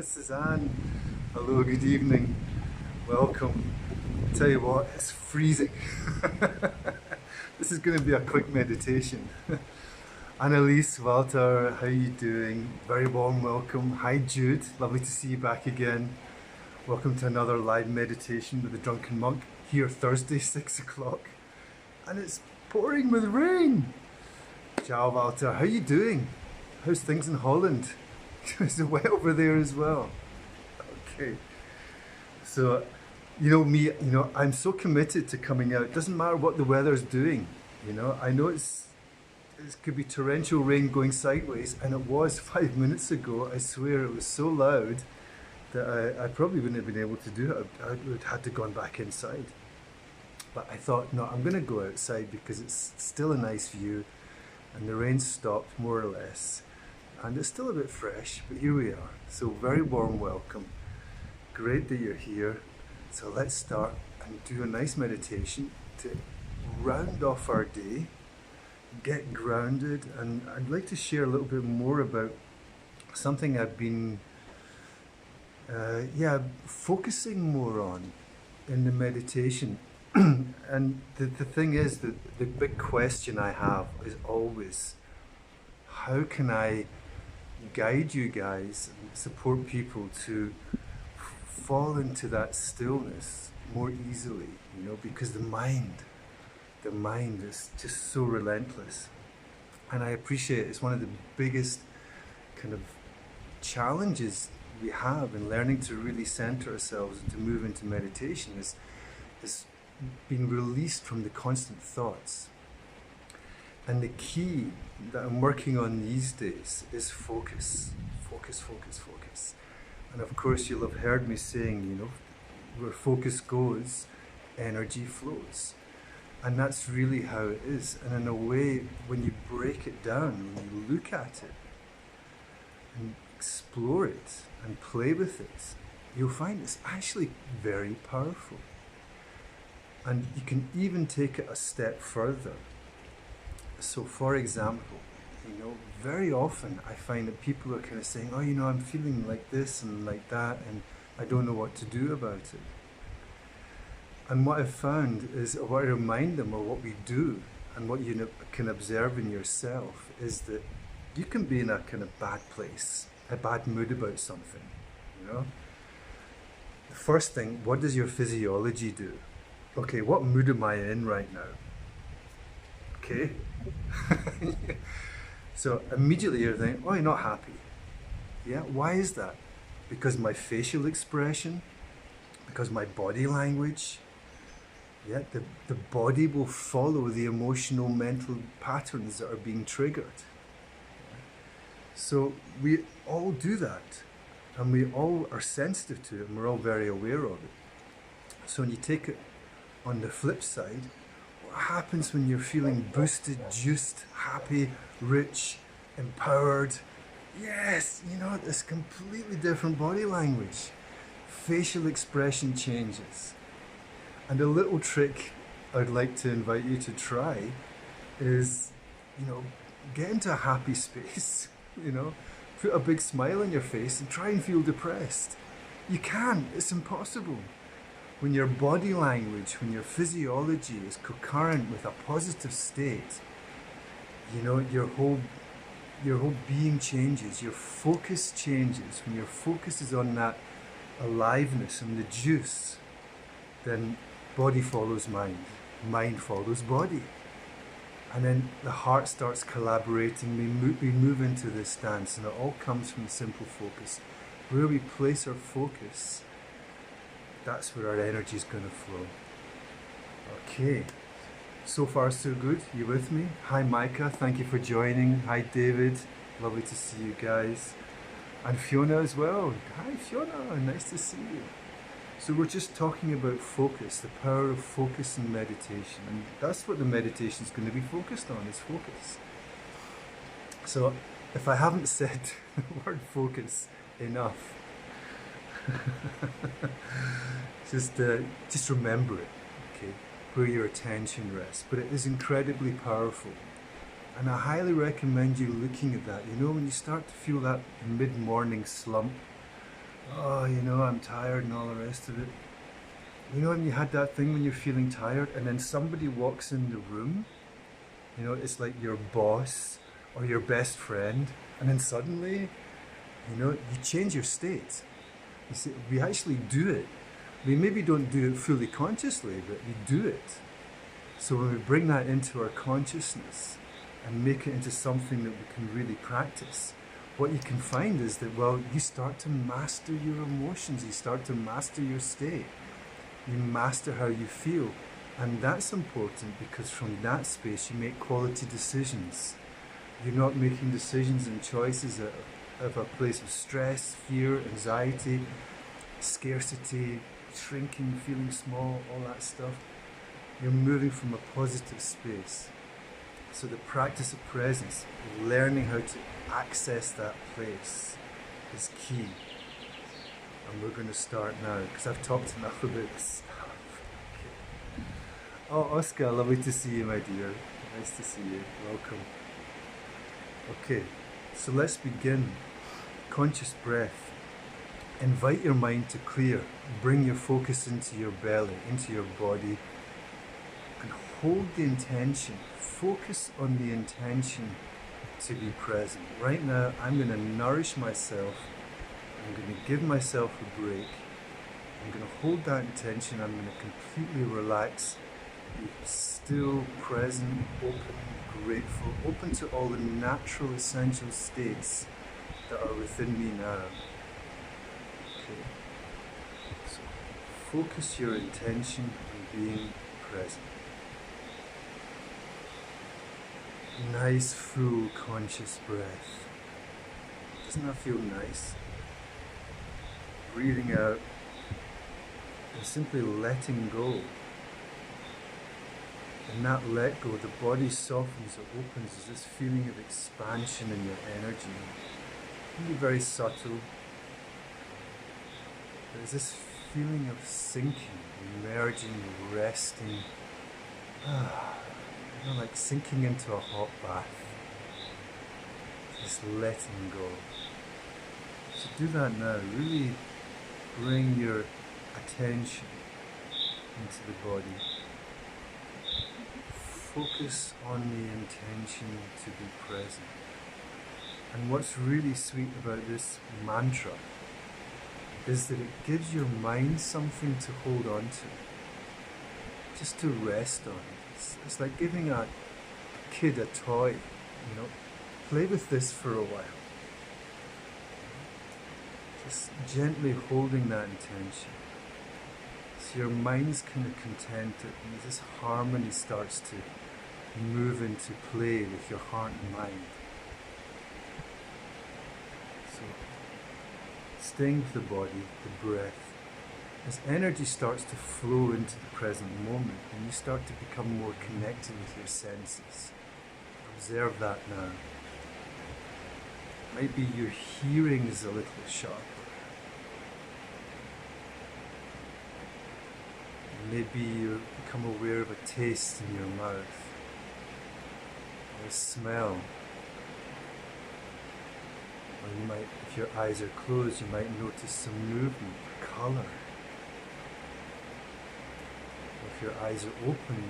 Suzanne, hello, good evening, welcome. Tell you what, it's freezing. This is going to be a quick meditation. Annalise, Walter, how you doing? Very warm welcome. Hi Jude, lovely to see you back again. Welcome to another live meditation with the Drunken Monk, here Thursday, 6 o'clock. And it's pouring with rain. Ciao Walter, how you doing? How's things in Holland? Is it wet over there as well? Okay. So, I'm so committed to coming out. It doesn't matter what the weather's doing. I know it could be torrential rain going sideways, and it was 5 minutes ago. I swear it was so loud that I probably wouldn't have been able to do it. I would have had to gone back inside. But I thought, no, I'm going to go outside because it's still a nice view, and the rain stopped more or less. And it's still a bit fresh, but here we are. So very warm welcome. Great that you're here. So let's start and do a nice meditation to round off our day, get grounded, and I'd like to share a little bit more about something I've been focusing more on in the meditation. And the thing is that the big question I have is always, how can I guide you guys and support people to fall into that stillness more easily, because the mind is just so relentless. And I appreciate it's one of the biggest kind of challenges we have in learning to really center ourselves and to move into meditation is being released from the constant thoughts. And the key that I'm working on these days is focus. Focus, focus, focus. And of course you'll have heard me saying, where focus goes, energy flows. And that's really how it is. And in a way, when you break it down, when you look at it and explore it and play with it, you'll find it's actually very powerful. And you can even take it a step further. So for example, very often I find that people are kind of saying, oh, I'm feeling like this and like that, and I don't know what to do about it. And what I've found is, or what I remind them, or what we do, and what you can observe in yourself, is that you can be in a kind of bad place, a bad mood about something, The first thing, what does your physiology do? Okay, what mood am I in right now? Okay. So immediately you're thinking, oh, you're not happy. Yeah, why is that? Because my facial expression, because my body language. Yeah, the body will follow the emotional, mental patterns that are being triggered. So we all do that, and we all are sensitive to it, and we're all very aware of it. So when you take it on the flip side, what happens when you're feeling boosted, juiced, happy, rich, empowered? Yes, this completely different body language. Facial expression changes. And a little trick I'd like to invite you to try is, get into a happy space, put a big smile on your face and try and feel depressed. You can't, it's impossible. When your body language, when your physiology is concurrent with a positive state, your whole being changes, your focus changes. When your focus is on that aliveness and the juice, then body follows mind, mind follows body. And then the heart starts collaborating, we move into this dance, and it all comes from simple focus. Where we place our focus, that's where our energy is going to flow. Okay, so far so good. You with me? Hi Micah, thank you for joining. Hi David, lovely to see you guys. And Fiona as well. Hi Fiona, nice to see you. So we're just talking about focus, the power of focus and meditation. And that's what the meditation is going to be focused on, is focus. So if I haven't said the word focus enough, just remember it, okay, where your attention rests. But it is incredibly powerful, and I highly recommend you looking at that. When you start to feel that mid-morning slump, oh, I'm tired and all the rest of it. When you had that thing when you're feeling tired and then somebody walks in the room, it's like your boss or your best friend, and then suddenly, you change your state. You see, we actually do it. We maybe don't do it fully consciously, but we do it. So when we bring that into our consciousness and make it into something that we can really practice, what you can find is that, well, you start to master your emotions, you start to master your state, you master how you feel. And that's important because from that space you make quality decisions. You're not making decisions and choices out of a place of stress, fear, anxiety, scarcity, shrinking, feeling small, all that stuff. You're moving from a positive space. So the practice of presence, learning how to access that place, is key. And we're going to start now because I've talked enough about this stuff. Okay. Oh, Oscar, lovely to see you, my dear. Nice to see you. Welcome. Okay, so let's begin. Conscious breath. Invite your mind to clear. Bring your focus into your belly, into your body, and hold the intention. Focus on the intention to be present. Right now, I'm going to nourish myself. I'm going to give myself a break. I'm going to hold that intention. I'm going to completely relax, be still, present, open, grateful, open to all the natural essential states that are within me now. Okay. So focus your intention on being present. Nice, full, conscious breath. Doesn't that feel nice? Breathing out and simply letting go. And that let go, the body softens, it opens. There's this feeling of expansion in your energy. It can be very subtle. There's this feeling of sinking, emerging, resting. Like sinking into a hot bath. Just letting go. So do that now. Really bring your attention into the body. Focus on the intention to be present. And what's really sweet about this mantra is that it gives your mind something to hold on to. Just to rest on. It's like giving a kid a toy, Play with this for a while. Just gently holding that intention. So your mind's kind of contented and this harmony starts to move into play with your heart and mind. So staying with the body, the breath. As energy starts to flow into the present moment and you start to become more connected with your senses. Observe that now. Maybe your hearing is a little sharper. Maybe you become aware of a taste in your mouth. Or a smell. Or you might, if your eyes are closed, you might notice some movement, color. If your eyes are open,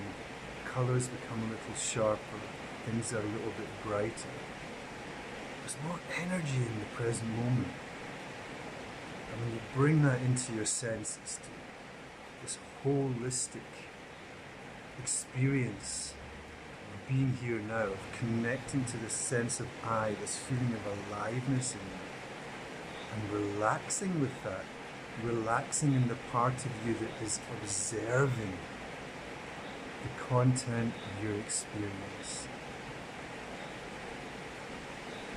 colors become a little sharper, things are a little bit brighter. There's more energy in the present moment. And when you bring that into your senses, to this holistic experience of being here now, of connecting to this sense of I, this feeling of aliveness in you, and relaxing with that. Relaxing in the part of you that is observing the content of your experience.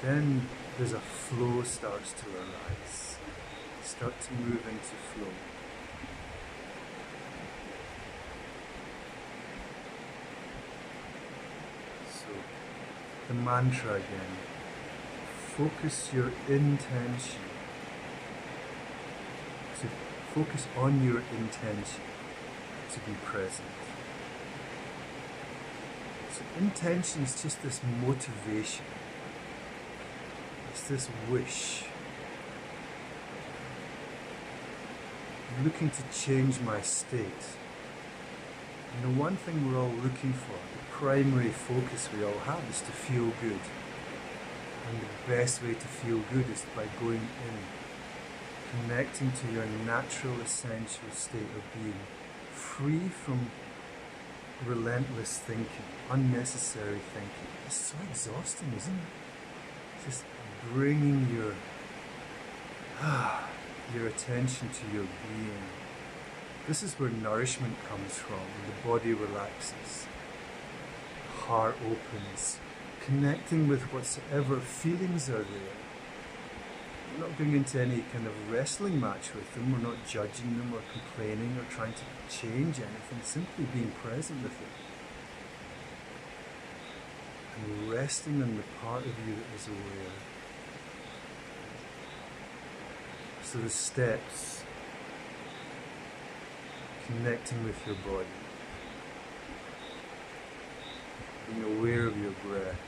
Then there's a flow starts to arise. Start to move into flow. So the mantra again. Focus your intention. Focus on your intention to be present. So intention is just this motivation. It's this wish. I'm looking to change my state. And the one thing we're all looking for, the primary focus we all have, is to feel good. And the best way to feel good is by going in, connecting to your natural, essential state of being, free from relentless thinking, unnecessary thinking. It's so exhausting, isn't it? Just bringing your attention to your being. This is where nourishment comes from. The body relaxes, the heart opens, connecting with whatsoever feelings are there. We're not going into any kind of wrestling match with them. We're not judging them or complaining or trying to change anything. Simply being present with it. And resting on the part of you that is aware. So the steps, connecting with your body, being aware of your breath,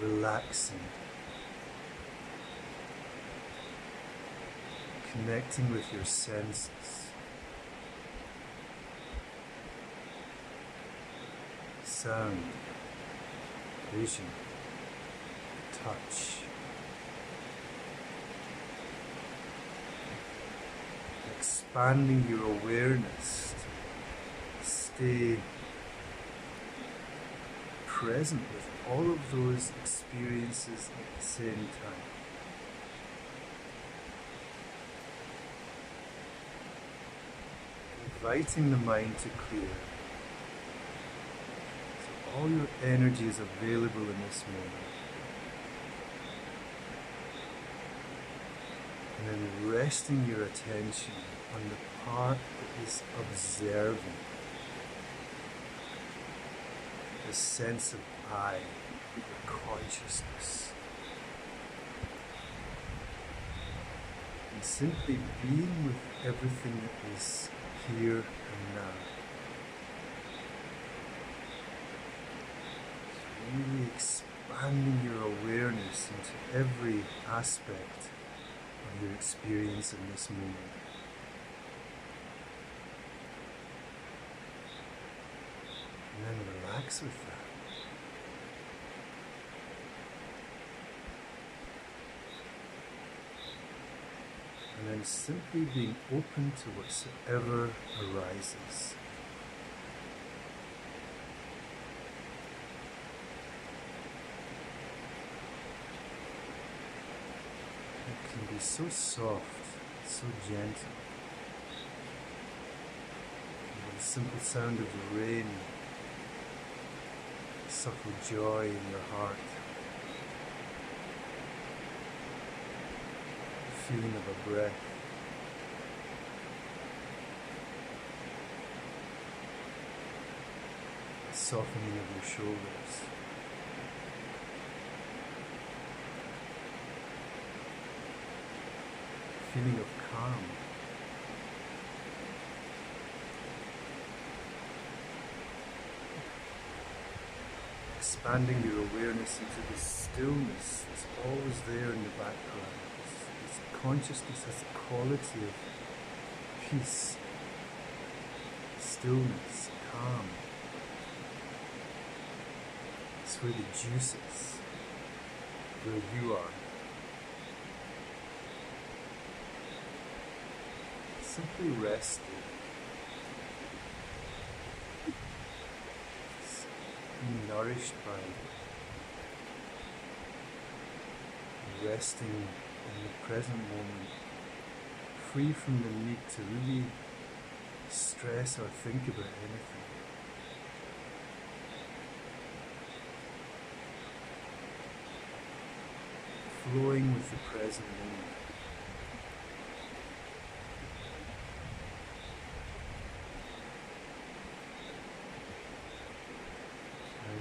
relaxing, connecting with your senses, sound, vision, touch, expanding your awareness to stay present with all of those experiences at the same time. Inviting the mind to clear. So all your energy is available in this moment. And then resting your attention on the part that is observing. The sense of I, the consciousness. And simply being with everything that is here and now. Really expanding your awareness into every aspect of your experience in this moment. And then relax with that. And then simply being open to whatsoever arises. It can be so soft, so gentle. And the simple sound of the rain, subtle joy in your heart, the feeling of a breath, the softening of your shoulders, the feeling of calm. Expanding your awareness into the stillness that's always there in the background. This consciousness has a quality of peace, stillness, calm. It's where the juice is, where you are. Simply resting. Being nourished by resting in the present moment, free from the need to really stress or think about anything. Flowing with the present moment.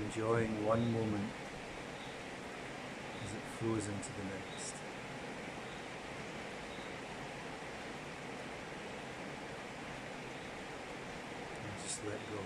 Enjoying one moment as it flows into the next. And just let go.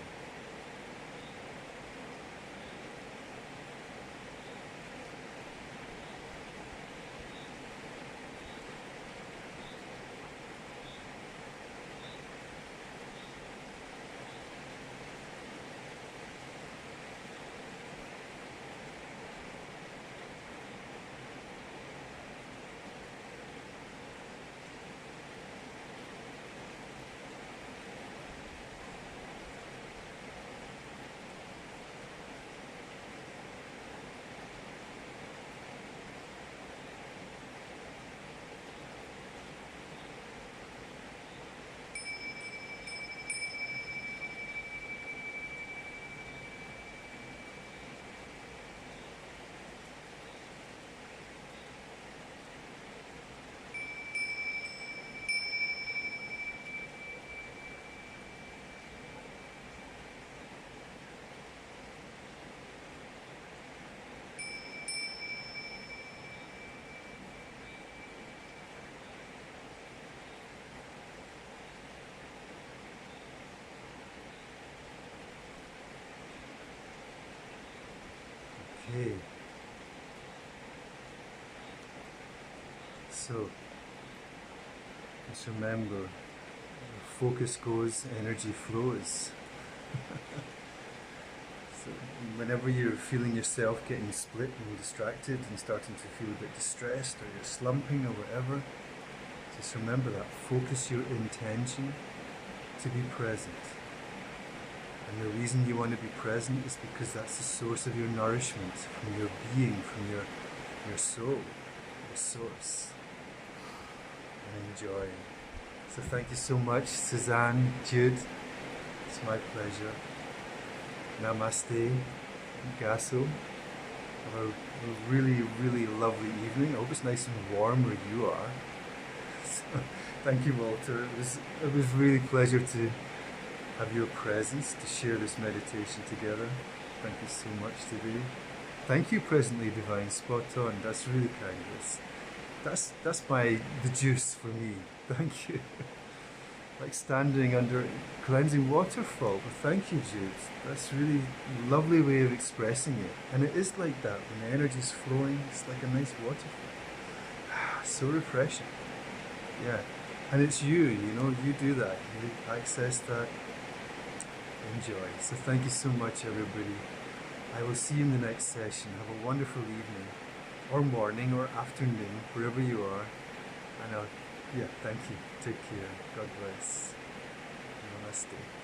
Okay. So, just remember, where focus goes, energy flows. So whenever you're feeling yourself getting split and distracted and starting to feel a bit distressed or you're slumping or whatever, just remember that. Focus your intention to be present. And the reason you want to be present is because that's the source of your nourishment, from your being, from your soul, your source. And enjoy. So thank you so much, Suzanne, Jude. It's my pleasure. Namaste, Gaso. Have a really, really lovely evening. I hope it's nice and warm where you are. So, thank you, Walter. It was really a pleasure to have your presence, to share this meditation together. Thank you so much today. Thank you, Presently Divine. Spot on. That's really kind. That's the juice for me. Thank you. Like standing under a cleansing waterfall. But thank you, Jude. That's really a lovely way of expressing it. And it is like that when the energy is flowing. It's like a nice waterfall. So refreshing. Yeah. And it's you know, you do that. You access that. Enjoy. So thank you so much, everybody. I will see you in the next session. Have a wonderful evening, or morning, or afternoon, wherever you are. And thank you. Take care. God bless. Namaste.